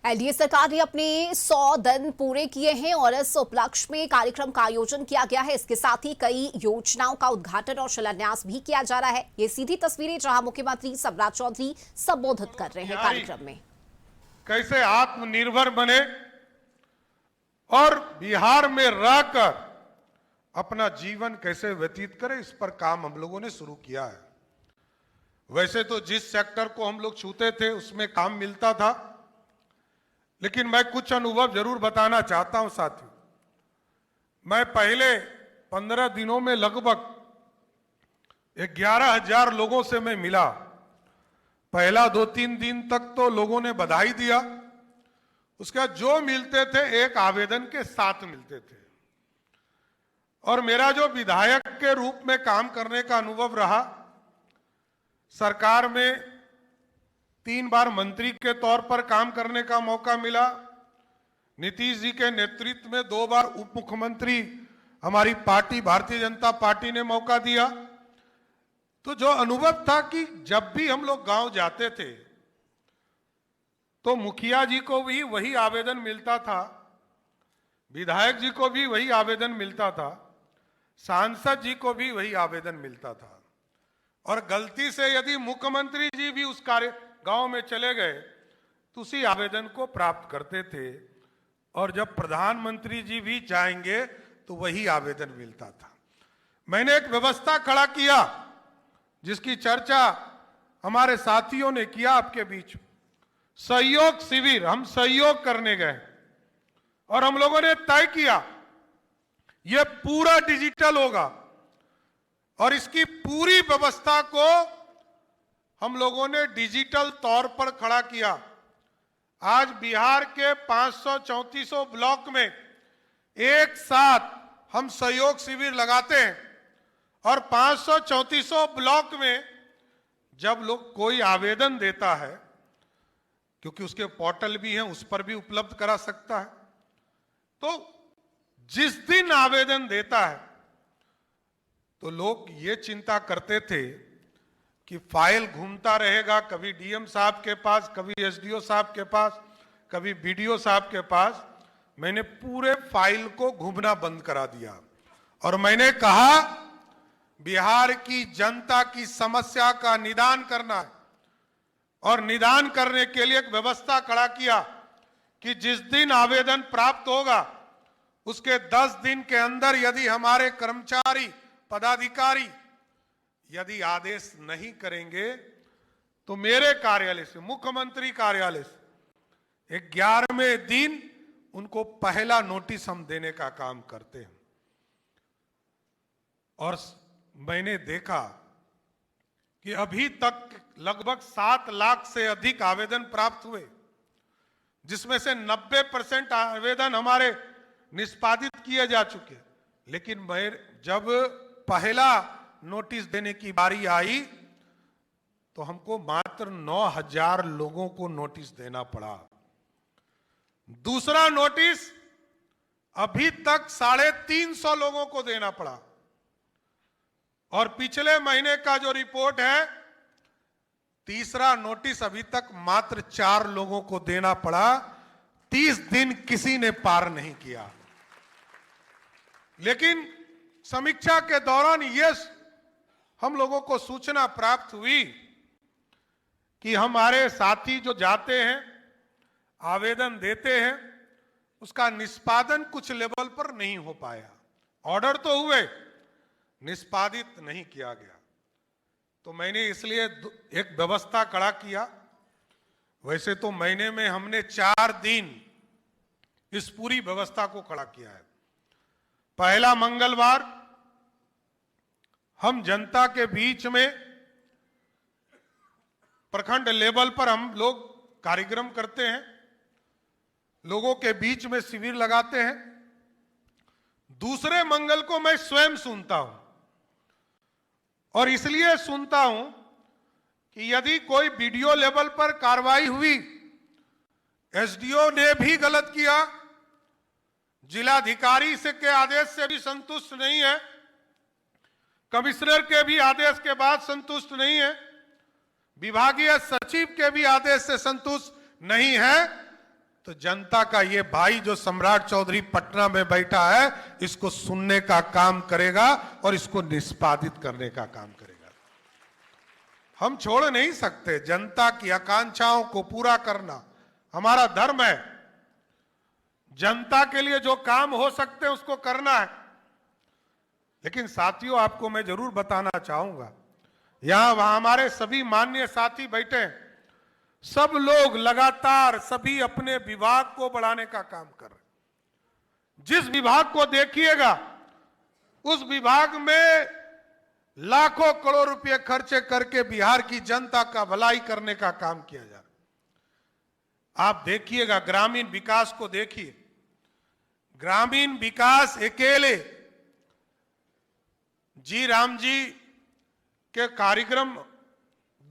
NDA सरकार ने अपने 100 दिन पूरे किए हैं और इस उपलक्ष्य में कार्यक्रम का आयोजन किया गया है। इसके साथ ही कई योजनाओं का उद्घाटन और शिलान्यास भी किया जा रहा है। ये सीधी तस्वीरें जहां मुख्यमंत्री शिवराज चौधरी संबोधित कर रहे हैं कार्यक्रम में। कैसे आत्मनिर्भर बने और बिहार में रहकर अपना जीवन कैसे व्यतीत करें, इस पर काम हम लोगों ने शुरू किया है। वैसे तो जिस सेक्टर को हम लोग छूते थे उसमें काम मिलता था, लेकिन मैं कुछ अनुभव जरूर बताना चाहता हूं साथियों। मैं पहले 15 दिनों में लगभग 11,000 लोगों से मैं मिला। पहला 2-3 दिन तक तो लोगों ने बधाई दिया, उसके बाद जो मिलते थे एक आवेदन के साथ मिलते थे। और मेरा जो विधायक के रूप में काम करने का अनुभव रहा, सरकार में 3 बार मंत्री के तौर पर काम करने का मौका मिला। नीतीश जी के नेतृत्व में 2 बार उप मुख्यमंत्री हमारी पार्टी भारतीय जनता पार्टी ने मौका दिया। तो जो अनुभव था कि जब भी हम लोग गांव जाते थे तो मुखिया जी को भी वही आवेदन मिलता था, विधायक जी को भी वही आवेदन मिलता था, सांसद जी को भी वही आवेदन मिलता था। और गलती से यदि मुख्यमंत्री जी भी उस कार्य गांव में चले गए तो उसी आवेदन को प्राप्त करते थे, और जब प्रधानमंत्री जी भी जाएंगे तो वही आवेदन मिलता था। मैंने एक व्यवस्था खड़ा किया जिसकी चर्चा हमारे साथियों ने किया आपके बीच। सहयोग शिविर, हम सहयोग करने गए और हम लोगों ने तय किया यह पूरा डिजिटल होगा और इसकी पूरी व्यवस्था को हम लोगों ने डिजिटल तौर पर खड़ा किया। आज बिहार के 534 ब्लॉक में एक साथ हम सहयोग शिविर लगाते हैं और 534 ब्लॉक में जब लोग कोई आवेदन देता है, क्योंकि उसके पोर्टल भी हैं, उस पर भी उपलब्ध करा सकता है, तो जिस दिन आवेदन देता है तो लोग ये चिंता करते थे कि फाइल घूमता रहेगा, कभी डीएम साहब के पास, कभी एसडीओ साहब के पास, कभी बीडीओ साहब के पास। मैंने पूरे फाइल को घूमना बंद करा दिया और मैंने कहा बिहार की जनता की समस्या का निदान करना है, और निदान करने के लिए एक व्यवस्था खड़ा किया कि जिस दिन आवेदन प्राप्त होगा उसके 10 दिन के अंदर यदि हमारे कर्मचारी पदाधिकारी यदि आदेश नहीं करेंगे तो मेरे कार्यालय से, मुख्यमंत्री कार्यालय से 11वें दिन उनको पहला नोटिस हम देने का काम करते हैं। और मैंने देखा कि अभी तक लगभग 7 लाख से अधिक आवेदन प्राप्त हुए, जिसमें से 90% आवेदन हमारे निष्पादित किए जा चुके। लेकिन मैं जब पहला नोटिस देने की बारी आई तो हमको मात्र 9,000 लोगों को नोटिस देना पड़ा। दूसरा नोटिस अभी तक 350 लोगों को देना पड़ा, और पिछले महीने का जो रिपोर्ट है, तीसरा नोटिस अभी तक मात्र 4 लोगों को देना पड़ा। 30 दिन किसी ने पार नहीं किया। लेकिन समीक्षा के दौरान यह हम लोगों को सूचना प्राप्त हुई कि हमारे साथी जो जाते हैं, आवेदन देते हैं, उसका निष्पादन कुछ लेवल पर नहीं हो पाया। ऑर्डर तो हुए, निष्पादित नहीं किया गया। तो मैंने इसलिए एक व्यवस्था खड़ा किया। वैसे तो महीने में हमने 4 दिन इस पूरी व्यवस्था को खड़ा किया है। पहला मंगलवार हम जनता के बीच में प्रखंड लेवल पर हम लोग कार्यक्रम करते हैं, लोगों के बीच में शिविर लगाते हैं। दूसरे मंगल को मैं स्वयं सुनता हूं, और इसलिए सुनता हूं कि यदि कोई वीडियो लेवल पर कार्रवाई हुई, एसडीओ ने भी गलत किया, जिलाधिकारी से के आदेश से भी संतुष्ट नहीं है, कमिश्नर के भी आदेश के बाद संतुष्ट नहीं है, विभागीय सचिव के भी आदेश से संतुष्ट नहीं है, तो जनता का ये भाई जो सम्राट चौधरी पटना में बैठा है, इसको सुनने का काम करेगा और इसको निष्पादित करने का काम करेगा। हम छोड़ नहीं सकते। जनता की आकांक्षाओं को पूरा करना हमारा धर्म है। जनता के लिए जो काम हो सकते हैं उसको करना है। लेकिन साथियों, आपको मैं जरूर बताना चाहूंगा, यहां हमारे सभी माननीय साथी बैठे हैं, सब लोग लगातार सभी अपने विभाग को बढ़ाने का काम कर रहे हैं। जिस विभाग को देखिएगा उस विभाग में लाखों करोड़ रुपए खर्चे करके बिहार की जनता का भलाई करने का काम किया जा रहा है। आप देखिएगा, ग्रामीण विकास को देखिए। ग्रामीण विकास अकेले जी राम जी के कार्यक्रम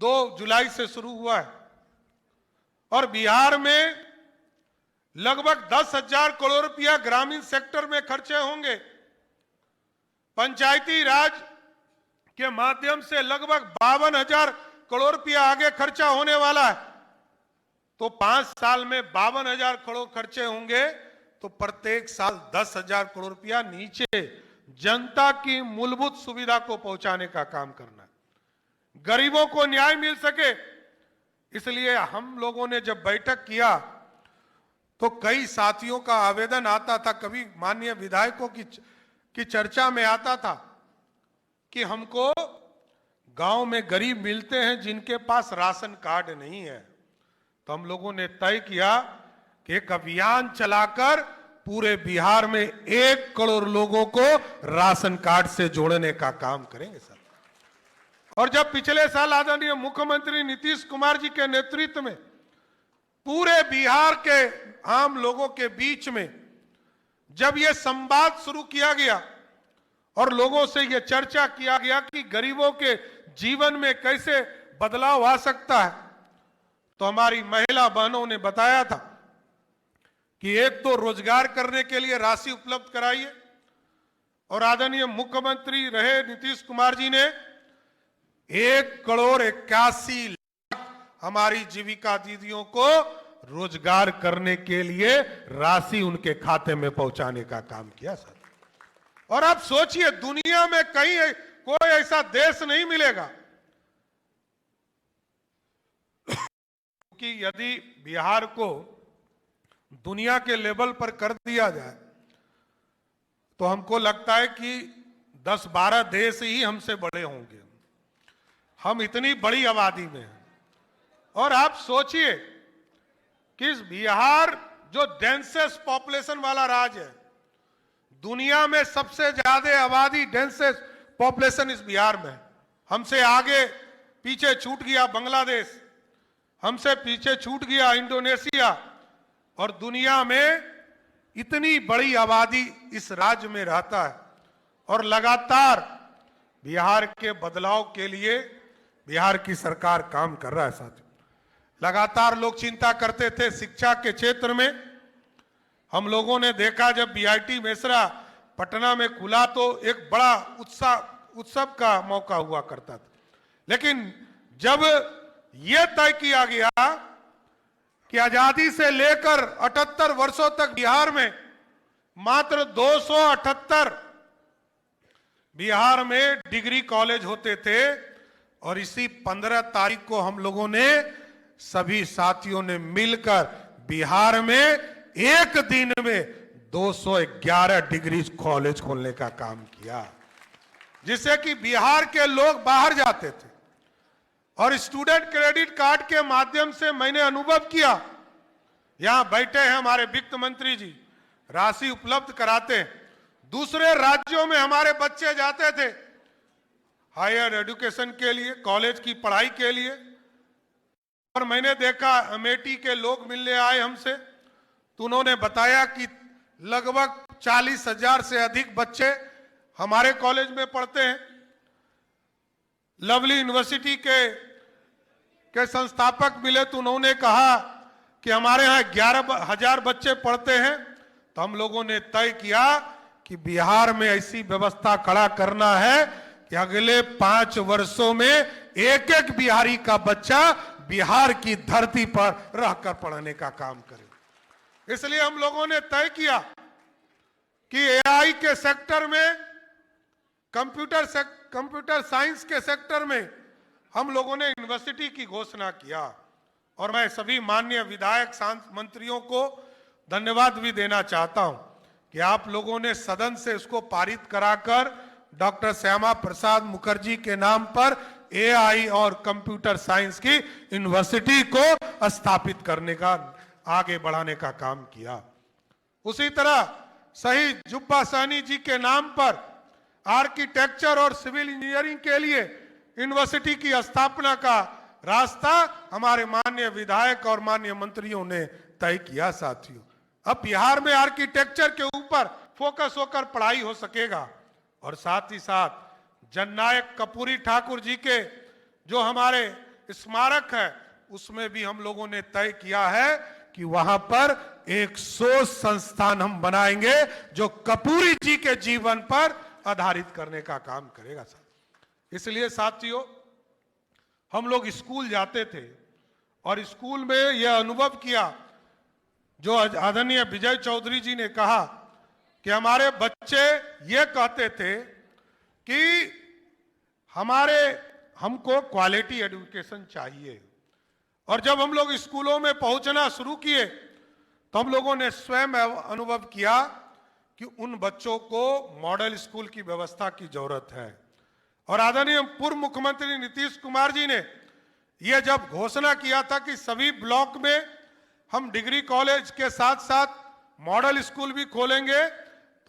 2 जुलाई से शुरू हुआ है और बिहार में लगभग 10,000 करोड़ रुपया ग्रामीण सेक्टर में खर्चे होंगे। पंचायती राज के माध्यम से लगभग 52,000 करोड़ रुपया आगे खर्चा होने वाला है। तो 5 साल में 52,000 करोड़ खर्चे होंगे, तो प्रत्येक साल 10,000 करोड़ रुपया नीचे जनता की मूलभूत सुविधा को पहुंचाने का काम करना है, गरीबों को न्याय मिल सके। इसलिए हम लोगों ने जब बैठक किया तो कई साथियों का आवेदन आता था, कभी माननीय विधायकों की चर्चा में आता था कि हमको गांव में गरीब मिलते हैं जिनके पास राशन कार्ड नहीं है। तो हम लोगों ने तय किया कि एक अभियान चलाकर पूरे बिहार में 1 करोड़ लोगों को राशन कार्ड से जोड़ने का काम करेंगे सर। और जब पिछले साल आदरणीय मुख्यमंत्री नीतीश कुमार जी के नेतृत्व में पूरे बिहार के आम लोगों के बीच में जब यह संवाद शुरू किया गया और लोगों से यह चर्चा किया गया कि गरीबों के जीवन में कैसे बदलाव आ सकता है, तो हमारी महिला बहनों ने बताया था कि एक तो रोजगार करने के लिए राशि उपलब्ध कराइए, और आदरणीय मुख्यमंत्री रहे नीतीश कुमार जी ने 1,81,00,000 हमारी जीविका दीदियों को रोजगार करने के लिए राशि उनके खाते में पहुंचाने का काम किया सर। और आप सोचिए, दुनिया में कहीं कोई ऐसा देश नहीं मिलेगा कि यदि बिहार को दुनिया के लेवल पर कर दिया जाए तो हमको लगता है कि 10-12 देश ही हमसे बड़े होंगे। हम इतनी बड़ी आबादी में हैं। और आप सोचिए कि बिहार जो डेंसेस्ट पॉपुलेशन वाला राज्य है, दुनिया में सबसे ज्यादा आबादी डेंसेस्ट पॉपुलेशन इस बिहार में है। हमसे आगे पीछे छूट गया बांग्लादेश, हमसे पीछे छूट गया इंडोनेशिया, और दुनिया में इतनी बड़ी आबादी इस राज्य में रहता है। और लगातार बिहार के बदलाव के लिए बिहार की सरकार काम कर रहा है साथियों। लगातार लोग चिंता करते थे शिक्षा के क्षेत्र में। हम लोगों ने देखा जब बीआईटी मेसरा पटना में खुला तो एक बड़ा उत्सव का मौका हुआ करता था। लेकिन जब यह तय किया गया कि आजादी से लेकर 78 वर्षों तक बिहार में मात्र 278 बिहार में डिग्री कॉलेज होते थे, और इसी 15 तारीख को हम लोगों ने सभी साथियों ने मिलकर बिहार में एक दिन में 211 डिग्री कॉलेज खोलने का काम किया, जिससे कि बिहार के लोग बाहर जाते थे। और स्टूडेंट क्रेडिट कार्ड के माध्यम से मैंने अनुभव किया, यहां बैठे हैं हमारे वित्त मंत्री जी, राशि उपलब्ध कराते हैं। दूसरे राज्यों में हमारे बच्चे जाते थे हायर एजुकेशन के लिए, कॉलेज की पढ़ाई के लिए, और मैंने देखा अमेठी के लोग मिलने आए हमसे, तो उन्होंने बताया कि लगभग 40,000 से अधिक बच्चे हमारे कॉलेज में पढ़ते हैं। लवली यूनिवर्सिटी के संस्थापक मिले तो उन्होंने कहा कि हमारे यहाँ 11,000 बच्चे पढ़ते हैं। तो हम लोगों ने तय किया कि बिहार में ऐसी व्यवस्था खड़ा करना है कि अगले 5 वर्षों में एक एक बिहारी का बच्चा बिहार की धरती पर रहकर पढ़ने का काम करे। इसलिए हम लोगों ने तय किया कि एआई के सेक्टर में, कंप्यूटर साइंस के सेक्टर में हम लोगों ने यूनिवर्सिटी की घोषणा किया। और मैं सभी माननीय विधायक मंत्रियों को धन्यवाद भी देना चाहता हूं कि आप लोगों ने सदन से इसको पारित कराकर डॉक्टर श्यामा प्रसाद मुखर्जी के नाम पर एआई और कंप्यूटर साइंस की यूनिवर्सिटी को स्थापित करने का, आगे बढ़ाने का काम किया। उसी तरह शहीद जुब्बा सहनी जी के नाम पर आर्किटेक्चर और सिविल इंजीनियरिंग के लिए यूनिवर्सिटी की स्थापना का रास्ता हमारे माननीय विधायक और माननीय मंत्रियों ने तय किया। साथियों, अब बिहार में आर्किटेक्चर के ऊपर फोकस होकर पढ़ाई हो सकेगा। और साथ ही साथ जननायक कर्पूरी ठाकुर जी के जो हमारे स्मारक है, उसमें भी हम लोगों ने तय किया है कि वहां पर एक शोध संस्थान हम बनाएंगे जो कर्पूरी जी के जीवन पर आधारित करने का काम करेगा। इसलिए साथियों, हम लोग स्कूल जाते थे और स्कूल में यह अनुभव किया, जो आदरणीय विजय चौधरी जी ने कहा कि हमारे बच्चे ये कहते थे कि हमको क्वालिटी एजुकेशन चाहिए। और जब हम लोग स्कूलों में पहुंचना शुरू किए तो हम लोगों ने स्वयं अनुभव किया कि उन बच्चों को मॉडल स्कूल की व्यवस्था की जरूरत है। और आदरणीय पूर्व मुख्यमंत्री नीतीश कुमार जी ने यह जब घोषणा किया था कि सभी ब्लॉक में हम डिग्री कॉलेज के साथ साथ मॉडल स्कूल भी खोलेंगे,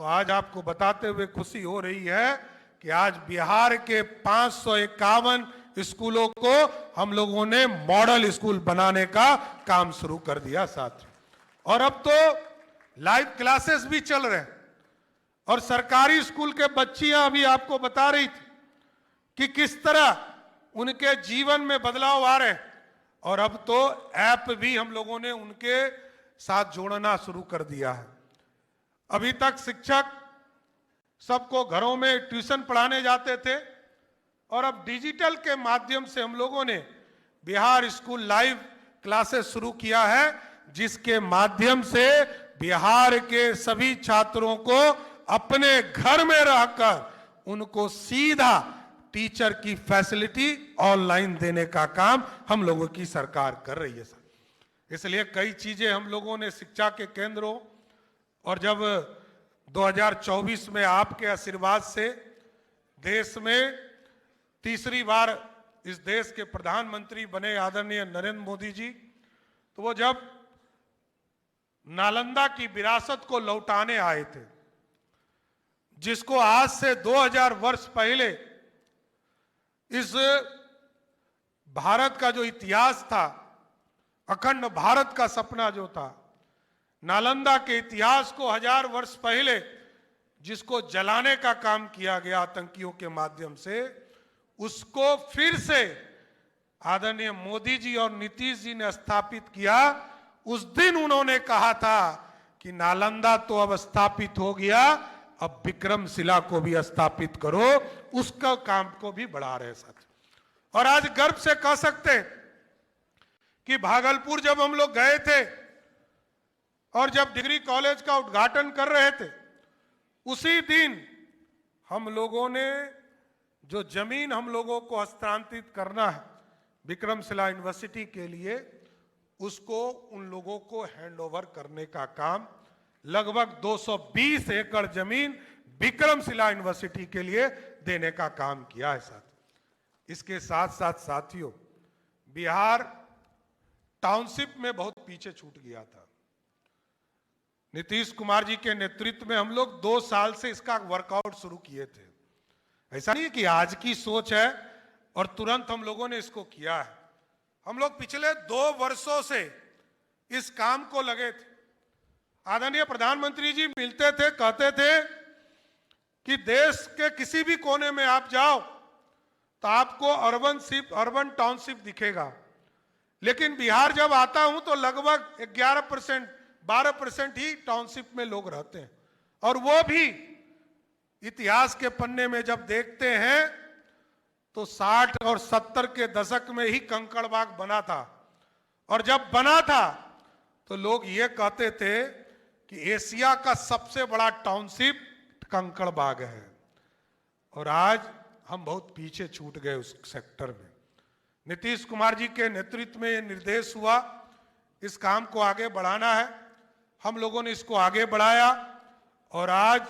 तो आज आपको बताते हुए खुशी हो रही है कि आज बिहार के 551 स्कूलों को हम लोगों ने मॉडल स्कूल बनाने का काम शुरू कर दिया साथ। और अब तो लाइव क्लासेस भी चल रहे हैं। और सरकारी स्कूल के बच्चियां अभी आपको बता रही थी कि किस तरह उनके जीवन में बदलाव आ रहे हैं। और अब तो ऐप भी हम लोगों ने उनके साथ जोड़ना शुरू कर दिया है। अभी तक शिक्षक सबको घरों में ट्यूशन पढ़ाने जाते थे और अब डिजिटल के माध्यम से हम लोगों ने बिहार स्कूल लाइव क्लासेस शुरू किया है, जिसके माध्यम से बिहार के सभी छात्रों को अपने घर में रहकर उनको सीधा टीचर की फैसिलिटी ऑनलाइन देने का काम हम लोगों की सरकार कर रही है सर। इसलिए कई चीजें हम लोगों ने शिक्षा के केंद्रों, और जब 2024 में आपके आशीर्वाद से देश में तीसरी बार इस देश के प्रधानमंत्री बने आदरणीय नरेंद्र मोदी जी, तो वो जब नालंदा की विरासत को लौटाने आए थे, जिसको आज से 2000 वर्ष पहले इस भारत का जो इतिहास था, अखंड भारत का सपना जो था, नालंदा के इतिहास को 1000 वर्ष पहले जिसको जलाने का काम किया गया आतंकियों के माध्यम से, उसको फिर से आदरणीय मोदी जी और नीतीश जी ने स्थापित किया। उस दिन उन्होंने कहा था कि नालंदा तो अब स्थापित हो गया, अब विक्रमशिला को भी स्थापित करो, उसका काम को भी बढ़ा रहे साथ। और आज गर्व से कह सकते कि भागलपुर जब हम लोग गए थे और जब डिग्री कॉलेज का उद्घाटन कर रहे थे, उसी दिन हम लोगों ने जो जमीन हम लोगों को हस्तांतरित करना है विक्रमशिला यूनिवर्सिटी के लिए, उसको उन लोगों को हैंडओवर करने का काम, लगभग 220 एकड़ जमीन विक्रमशिला यूनिवर्सिटी के लिए देने का काम किया है साथ। इसके साथ साथ साथियों, बिहार टाउनशिप में बहुत पीछे छूट गया था। नीतीश कुमार जी के नेतृत्व में हम लोग 2 साल से इसका वर्कआउट शुरू किए थे। ऐसा नहीं है कि आज की सोच है और तुरंत हम लोगों ने इसको किया है। हम लोग पिछले 2 वर्षों से इस काम को लगे थे। आदरणीय प्रधानमंत्री जी मिलते थे, कहते थे कि देश के किसी भी कोने में आप जाओ तो आपको अर्बन टाउनशिप दिखेगा, लेकिन बिहार जब आता हूं तो लगभग 11% 12% ही टाउनशिप में लोग रहते हैं। और वो भी इतिहास के पन्ने में जब देखते हैं तो 60 और 70 के दशक में ही कंकड़बाग बना था। और जब बना था तो लोग ये कहते थे कि एशिया का सबसे बड़ा टाउनशिप कंकड़बाग है, और आज हम बहुत पीछे छूट गए उस सेक्टर में। नीतीश कुमार जी के नेतृत्व में ये निर्देश हुआ, इस काम को आगे बढ़ाना है। हम लोगों ने इसको आगे बढ़ाया, और आज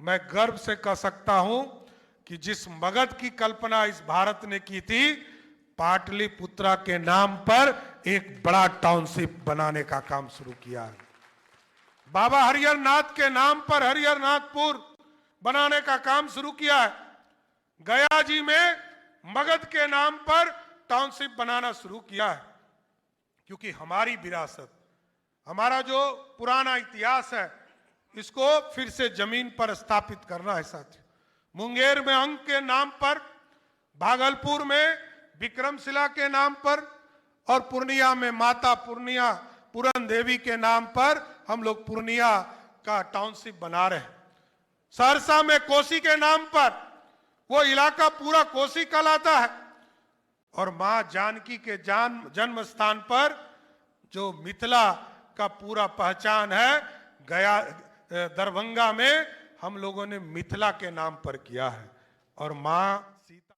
मैं गर्व से कह सकता हूं कि जिस मगध की कल्पना इस भारत ने की थी, पाटलिपुत्रा के नाम पर एक बड़ा टाउनशिप बनाने का काम शुरू किया है। बाबा हरिहर नाथ के नाम पर हरिहर नाथपुर बनाने का काम शुरू किया है। गया जी में मगध के नाम पर टाउनशिप बनाना शुरू किया है, क्योंकि हमारी विरासत, हमारा जो पुराना इतिहास है, इसको फिर से जमीन पर स्थापित करना है साथियों। मुंगेर में अंक के नाम पर, भागलपुर में विक्रमशिला के नाम पर, और पूर्णिया में माता पूर्णिया पूरन देवी के नाम पर हम लोग पूर्णिया का टाउनशिप बना रहे हैं। सहरसा में कोसी के नाम पर, वो इलाका पूरा कोसी कहलाता है। और मां जानकी के जन्म स्थान पर जो मिथिला का पूरा पहचान है, गया दरभंगा में हम लोगों ने मिथिला के नाम पर किया है। और मां सीता।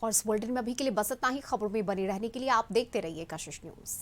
और इस बुलेटिन में अभी के लिए बस इतना ही। खबरों में बने रहने के लिए आप देखते रहिए कशिश न्यूज।